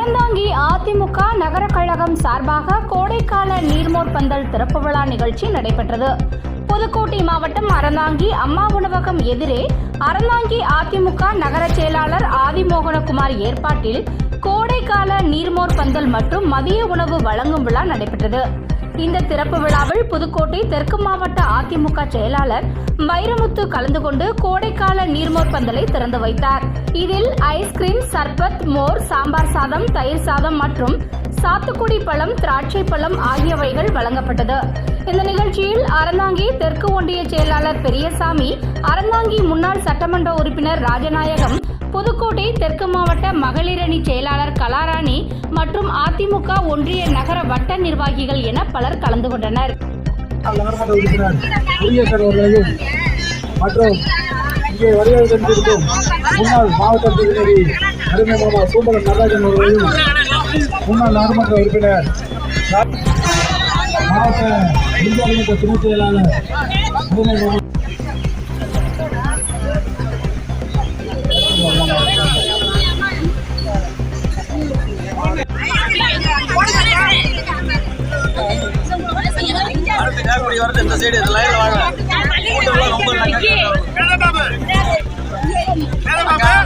அறந்தாங்கி அதிமுக நகர கழகம் சார்பாக கோடைக்கால நீர்மோர் பந்தல் திறப்பு விழா நிகழ்ச்சி நடைபெற்றது. புதுக்கோட்டை மாவட்டம் அறந்தாங்கி அம்மா உணவகம் எதிரே அறந்தாங்கி அதிமுக நகர செயலாளர் ஆதிமோகனகுமார் ஏற்பாட்டில் கோடைக்கால நீர்மோர் பந்தல் மற்றும் மதிய உணவு வழங்கும் விழா நடைபெற்றது. இந்த திறப்பு விழாவில் புதுக்கோட்டை தெற்கு மாவட்ட அதிமுக செயலாளர் வைரமுத்து கலந்து கொண்டு கோடைக்கால நீர்மோர் பந்தலை திறந்து வைத்தார். இதில் ஐஸ்கிரீம், சர்பத், மோர், சாம்பார் சாதம், தயிர் சாதம் மற்றும் சாத்துக்குடி பழம், திராட்சை பழம் ஆகியவைகள் வழங்கப்பட்டது. இந்த நிகழ்ச்சியில் அறந்தாங்கி தெற்கு ஒன்றிய செயலாளர் பெரியசாமி, அறந்தாங்கி முன்னாள் சட்டமன்ற உறுப்பினர் ராஜநாயகம், புதுக்கோட்டை தெற்கு மாவட்ட மகளிரணி செயலாளர் கலாராணி மற்றும் அதிமுக ஒன்றிய நகர வட்ட நிர்வாகிகள் என பலர் கலந்து கொண்டனர். மற்றும் இங்கே வருகிறதும் முன்னாள் மாவட்ட உறுப்பினரி அருமை மாமா சூப்பரன் நடராஜன் அவர்களையும், முன்னாள் நகர்மன்ற உறுப்பினர் மாவட்ட இந்திய துணை செயலாளர் அருமை மாமா இந்த சைடு லைன்ல வாங்க.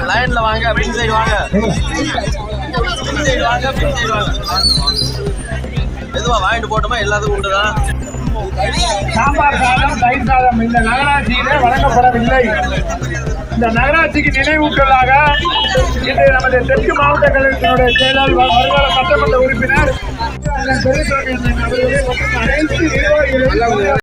லைன்ல வாங்க, பின் சைடு வாங்க, பின் சைடு வாங்க, பின் சைடு வாங்க. எதுவா வாங்கிட்டு போட்டோமா எல்லாத்துக்கும் உண்டுதான். சாம்பார் சாதம், தயிர் சாதம் இந்த நகராட்சியிலே வழங்கப்படவில்லை. இந்த நகராட்சிக்கு நினைவூட்டலாக இன்று நமது தெற்கு மாவட்ட கழகத்தினுடைய செயலாளர், வருங்கால சட்டமன்ற உறுப்பினர் பெரியசாமி அவர்களே மற்றும் அனைத்து நிர்வாகிகளும்